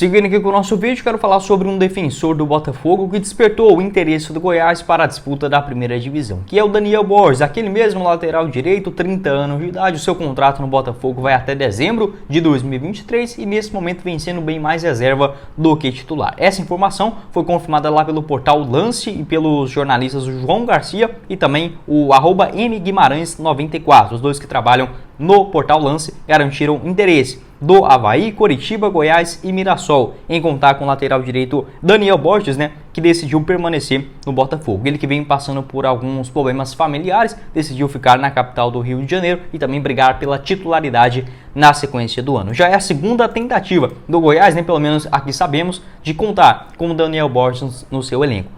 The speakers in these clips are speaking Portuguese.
Seguindo aqui com o nosso vídeo, quero falar sobre um defensor do Botafogo que despertou o interesse do Goiás para a disputa da primeira divisão, que é o Daniel Borges, aquele mesmo lateral direito, 30 anos de idade. O seu contrato no Botafogo vai até dezembro de 2023 e nesse momento vem sendo bem mais reserva do que titular. Essa informação foi confirmada lá pelo portal Lance e pelos jornalistas João Garcia e também o @mguimarães94, os dois que trabalham no portal Lance, garantiram interesse do Avaí, Coritiba, Goiás e Mirassol em contar com o lateral direito Daniel Borges, que decidiu permanecer no Botafogo. Ele que vem passando por alguns problemas familiares, decidiu ficar na capital do Rio de Janeiro e também brigar pela titularidade na sequência do ano. Já é a segunda tentativa do Goiás, pelo menos aqui sabemos, de contar com o Daniel Borges no seu elenco.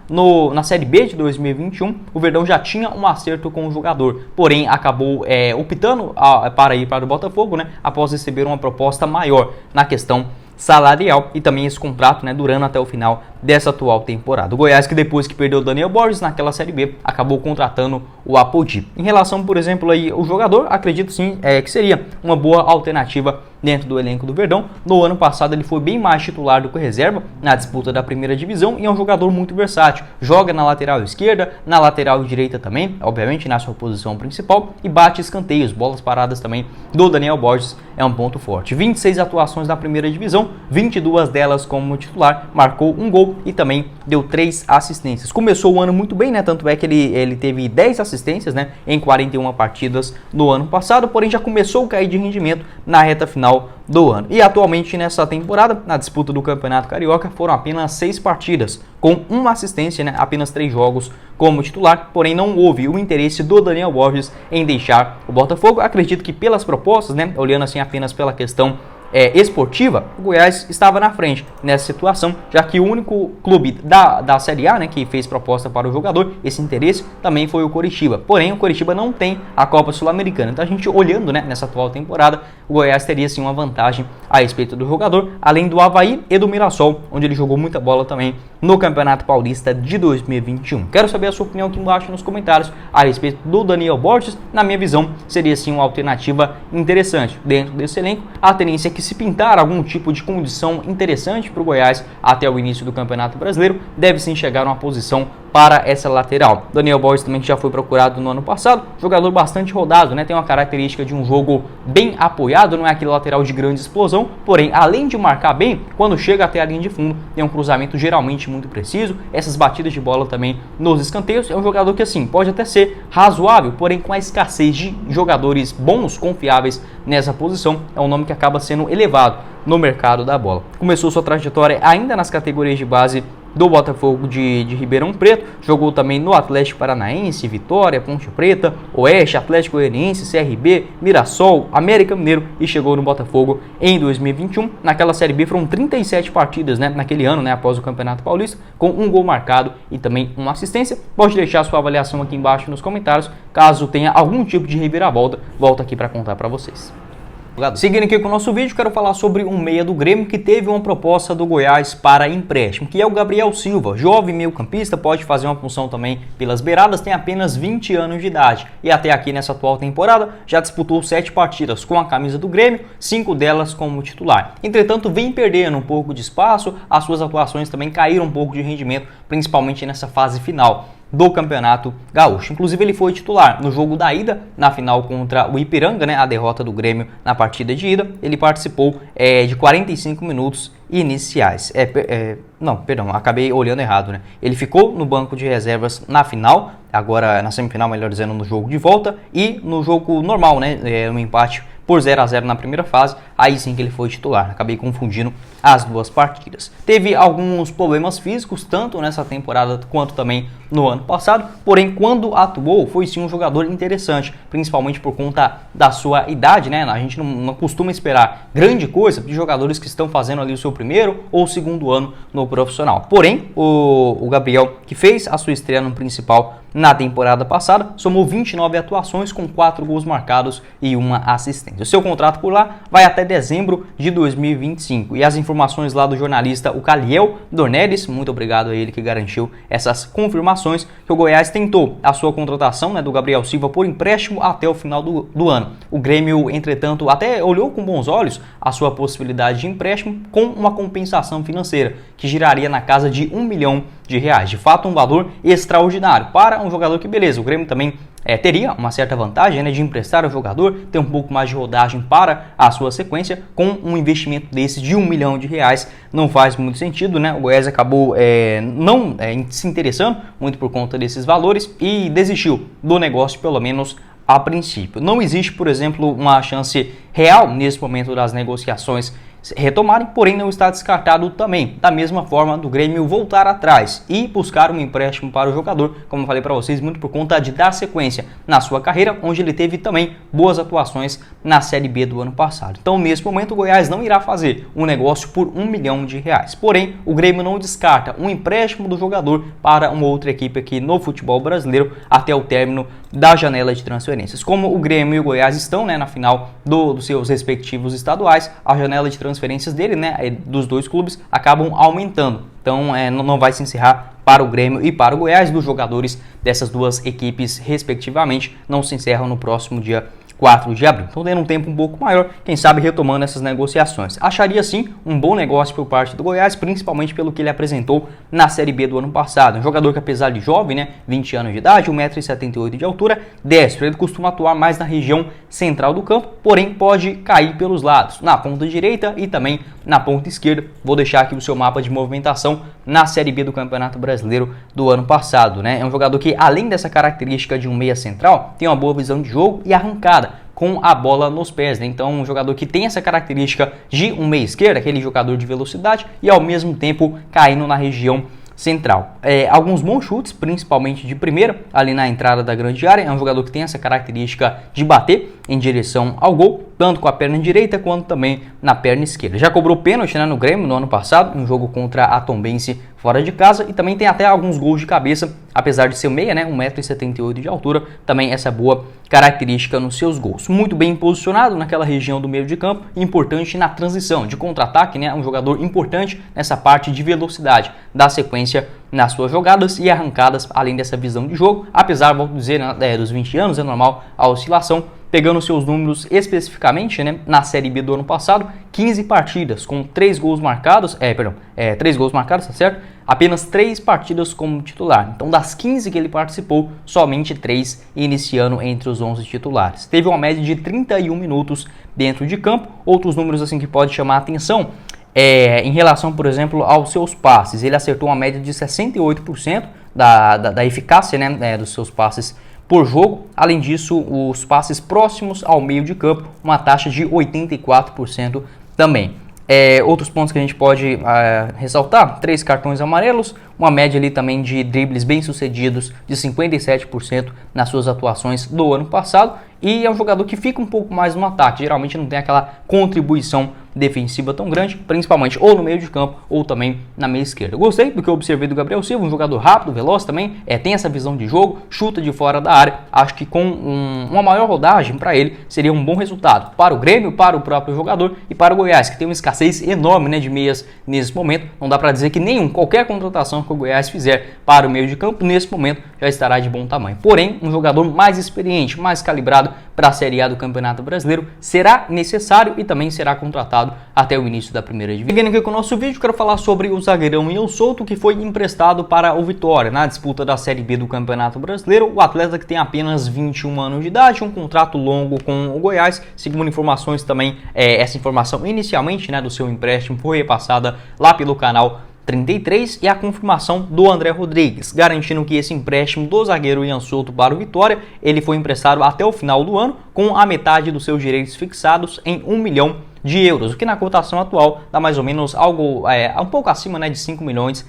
Na Série B de 2021, o Verdão já tinha um acerto com o jogador, porém acabou optando para ir para o Botafogo, após receber uma proposta maior na questão salarial e também esse contrato durando até o final dessa atual temporada. O Goiás, que depois que perdeu o Daniel Borges naquela Série B, acabou contratando o Apodi. Em relação, por exemplo, o jogador, acredito sim que seria uma boa alternativa dentro do elenco do Verdão. No ano passado ele foi bem mais titular do que reserva na disputa da primeira divisão e é um jogador muito versátil. Joga na lateral esquerda, na lateral direita também, obviamente na sua posição principal, e bate escanteios, bolas paradas também do Daniel Borges é um ponto forte. 26 atuações na primeira divisão, 22 delas como titular, marcou um gol e também deu 3 assistências. Começou o ano muito bem, tanto é que ele teve 10 assistências em 41 partidas no ano passado, porém já começou a cair de rendimento na reta final do ano. E atualmente nessa temporada, na disputa do Campeonato Carioca, foram apenas 6 partidas, com uma assistência, apenas 3 jogos como titular, porém não houve o interesse do Daniel Borges em deixar o Botafogo. Acredito que pelas propostas, olhando assim apenas pela questão esportiva, o Goiás estava na frente nessa situação, já que o único clube da Série A que fez proposta para o jogador, esse interesse também foi o Coritiba. Porém, o Coritiba não tem a Copa Sul-Americana. Então a gente olhando nessa atual temporada, o Goiás teria sim uma vantagem a respeito do jogador, além do Avaí e do Mirassol, onde ele jogou muita bola também no Campeonato Paulista de 2021. Quero saber a sua opinião aqui embaixo nos comentários a respeito do Daniel Borges. Na minha visão, seria sim uma alternativa interessante dentro desse elenco. A tendência é que se pintar algum tipo de condição interessante para o Goiás até o início do Campeonato Brasileiro, deve sim chegar uma posição para essa lateral. Daniel Borges também já foi procurado no ano passado, jogador bastante rodado, tem uma característica de um jogo bem apoiado, não é aquele lateral de grande explosão, porém, além de marcar bem, quando chega até a linha de fundo, tem um cruzamento geralmente muito preciso, essas batidas de bola também nos escanteios. É um jogador que assim, pode até ser razoável, porém com a escassez de jogadores bons, confiáveis nessa posição, é um nome que acaba sendo elevado no mercado da bola. Começou sua trajetória ainda nas categorias de base do Botafogo de Ribeirão Preto, jogou também no Atlético Paranaense, Vitória, Ponte Preta, Oeste, Atlético Goianiense, CRB, Mirassol, América Mineiro e chegou no Botafogo em 2021. Naquela Série B foram 37 partidas naquele ano, após o Campeonato Paulista, com um gol marcado e também uma assistência. Pode deixar sua avaliação aqui embaixo nos comentários, caso tenha algum tipo de reviravolta, volto aqui para contar para vocês. Seguindo aqui com o nosso vídeo, quero falar sobre um meia do Grêmio que teve uma proposta do Goiás para empréstimo, que é o Gabriel Silva, jovem meio-campista, pode fazer uma função também pelas beiradas, tem apenas 20 anos de idade e até aqui nessa atual temporada já disputou 7 partidas com a camisa do Grêmio, 5 delas como titular. Entretanto, vem perdendo um pouco de espaço, as suas atuações também caíram um pouco de rendimento, principalmente nessa fase final do Campeonato Gaúcho. Inclusive ele foi titular no jogo da ida, na final contra o Ipiranga, a derrota do Grêmio na partida de ida. Ele participou de 45 minutos iniciais. Acabei olhando errado, Ele ficou no banco de reservas na final, agora na semifinal, melhor dizendo, no jogo de volta e no jogo normal, um empate por 0-0 na primeira fase, aí sim que ele foi titular. Acabei confundindo as duas partidas. Teve alguns problemas físicos, tanto nessa temporada quanto também no ano passado, porém quando atuou foi sim um jogador interessante, principalmente por conta da sua idade, A gente não costuma esperar grande coisa de jogadores que estão fazendo ali o seu primeiro ou segundo ano no profissional. Porém, o Gabriel, que fez a sua estreia no principal na temporada passada, somou 29 atuações com 4 gols marcados e uma assistência. O seu contrato por lá vai até até dezembro de 2025. E as informações lá do jornalista o Caliel Dornelles, muito obrigado a ele que garantiu essas confirmações, que o Goiás tentou a sua contratação, né, do Gabriel Silva por empréstimo até o final do ano. O Grêmio, entretanto, até olhou com bons olhos a sua possibilidade de empréstimo com uma compensação financeira, que giraria na casa de R$1 milhão. De fato, um valor extraordinário para um jogador que, beleza, o Grêmio também teria uma certa vantagem, né, de emprestar o jogador, ter um pouco mais de rodagem para a sua sequência. Com um investimento desse de R$1 milhão, não faz muito sentido, né? O Goiás acabou não se interessando muito por conta desses valores e desistiu do negócio, pelo menos a princípio. Não existe, por exemplo, uma chance real nesse momento das negociações retomarem, porém não está descartado também, da mesma forma, do Grêmio voltar atrás e buscar um empréstimo para o jogador, como eu falei para vocês, muito por conta de dar sequência na sua carreira, onde ele teve também boas atuações na Série B do ano passado. Então, nesse momento, o Goiás não irá fazer um negócio por R$1 milhão. Porém, o Grêmio não descarta um empréstimo do jogador para uma outra equipe aqui no futebol brasileiro até o término da janela de transferências. Como o Grêmio e o Goiás estão, né, na final dos seus respectivos estaduais, a janela de transferências dele, né, dos dois clubes, acabam aumentando. Então não vai se encerrar para o Grêmio e para o Goiás. Dos jogadores dessas duas equipes, respectivamente, não se encerram no próximo dia 4 de abril. Então, tendo um tempo um pouco maior, quem sabe retomando essas negociações. Acharia, sim, um bom negócio por parte do Goiás, principalmente pelo que ele apresentou na Série B do ano passado. Um jogador que, apesar de jovem, né, 20 anos de idade, 1,78 m de altura, destro. Ele costuma atuar mais na região central do campo, porém pode cair pelos lados, na ponta direita e também na ponta esquerda. Vou deixar aqui o seu mapa de movimentação na Série B do Campeonato Brasileiro do ano passado, né? É um jogador que, além dessa característica de um meia central, tem uma boa visão de jogo e arrancada com a bola nos pés, né? Então, um jogador que tem essa característica de um meia esquerda, aquele jogador de velocidade e ao mesmo tempo caindo na região central. Alguns bons chutes, principalmente de primeira, ali na entrada da grande área. É um jogador que tem essa característica de bater em direção ao gol, tanto com a perna direita quanto também na perna esquerda. Já cobrou pênalti, né, no Grêmio no ano passado, um jogo contra a Tombense fora de casa, e também tem até alguns gols de cabeça, apesar de ser meia, né, 1,78 m de altura, também essa boa característica nos seus gols. Muito bem posicionado naquela região do meio de campo, importante na transição de contra-ataque, né, um jogador importante nessa parte de velocidade, da sequência nas suas jogadas e arrancadas, além dessa visão de jogo. Apesar, vou dizer, né, dos 20 anos, é normal a oscilação. Pegando seus números especificamente, né, na Série B do ano passado, 15 partidas com 3 gols marcados, 3 gols marcados, tá certo? Apenas 3 partidas como titular. Então, das 15 que ele participou, somente 3 iniciando entre os 11 titulares. Teve uma média de 31 minutos dentro de campo. Outros números assim que pode chamar a atenção em relação, por exemplo, aos seus passes. Ele acertou uma média de 68% da eficácia, né, dos seus passes por jogo. Além disso, os passes próximos ao meio de campo, uma taxa de 84% também. Outros pontos que a gente pode ressaltar: 3 cartões amarelos, uma média ali também de dribles bem sucedidos de 57% nas suas atuações do ano passado. E é um jogador que fica um pouco mais no ataque, geralmente não tem aquela contribuição defensiva tão grande, principalmente ou no meio de campo ou também na meia esquerda. Gostei do que eu observei do Gabriel Silva, um jogador rápido, veloz também, tem essa visão de jogo, chuta de fora da área. Acho que com uma maior rodagem para ele seria um bom resultado para o Grêmio, para o próprio jogador e para o Goiás, que tem uma escassez enorme, né, de meias nesse momento. Não dá para dizer que qualquer contratação que o Goiás fizer para o meio de campo nesse momento já estará de bom tamanho. Porém, um jogador mais experiente, mais calibrado para a Série A do Campeonato Brasileiro será necessário e também será contratado até o início da primeira divisão. Seguindo aqui com o nosso vídeo, quero falar sobre o zagueirão Ian Souto, que foi emprestado para o Vitória na disputa da Série B do Campeonato Brasileiro. O atleta, que tem apenas 21 anos de idade, um contrato longo com o Goiás. Segundo informações também, essa informação inicialmente, né, do seu empréstimo foi repassada lá pelo canal 33 e a confirmação do André Rodrigues, garantindo que esse empréstimo do zagueiro Ian Souto para o Vitória, ele foi emprestado até o final do ano, com a metade dos seus direitos fixados em R$1 milhão, o que na cotação atual dá mais ou menos algo um pouco acima, né, de 5,5 milhões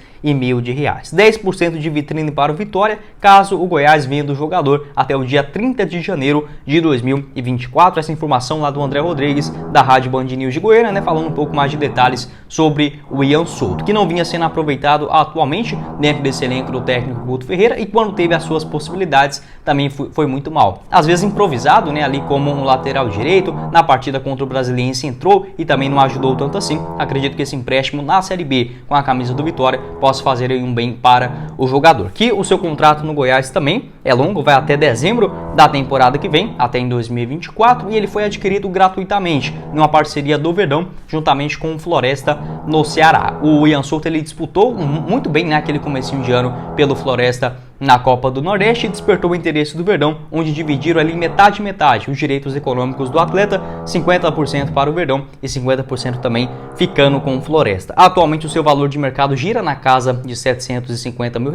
de reais. 10% de vitrine para o Vitória, caso o Goiás venda o jogador até o dia 30 de janeiro de 2024. Essa informação lá do André Rodrigues, da Rádio Band News de Goiânia, né, falando um pouco mais de detalhes sobre o Ian Souto, que não vinha sendo aproveitado atualmente dentro desse elenco do técnico Guto Ferreira, e quando teve as suas possibilidades também foi muito mal. Às vezes improvisado, né, ali como um lateral direito. Na partida contra o Brasiliense entrou entrou e também não ajudou tanto assim. Acredito que esse empréstimo na Série B com a camisa do Vitória possa fazer um bem para o jogador. Que o seu contrato no Goiás também é longo, vai até dezembro da temporada que vem, até em 2024, e ele foi adquirido gratuitamente em uma parceria do Verdão juntamente com o Floresta no Ceará. O Ian Souto ele disputou muito bem naquele comecinho de ano pelo Floresta na Copa do Nordeste e despertou o interesse do Verdão, onde dividiram ali metade os direitos econômicos do atleta, 50% para o Verdão e 50% também ficando com o Floresta. Atualmente o seu valor de mercado gira na casa de R$750 mil,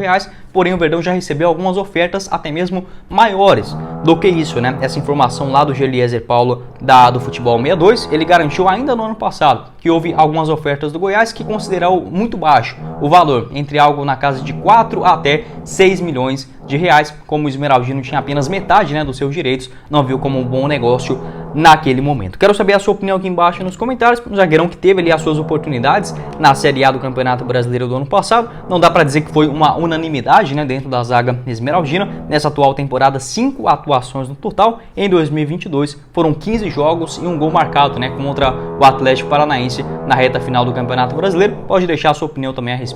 porém o Verdão já recebeu algumas ofertas até mesmo maiores do que isso, né? Essa informação lá do Geliezer Paulo do Futebol 62, ele garantiu ainda no ano passado que houve algumas ofertas do Goiás que consideraram muito baixo o valor, entre algo na casa de 4 até 6 milhões de reais. Como o Esmeraldino tinha apenas metade, né, dos seus direitos, não viu como um bom negócio naquele momento. Quero saber a sua opinião aqui embaixo nos comentários. Um zagueirão que teve ali as suas oportunidades na Série A do Campeonato Brasileiro do ano passado. Não dá para dizer que foi uma unanimidade, né, dentro da zaga esmeraldina. Nessa atual temporada, 5 atuações no total. Em 2022 foram 15 jogos e um gol marcado, né, contra o Atlético Paranaense na reta final do Campeonato Brasileiro. Pode deixar a sua opinião também a respeito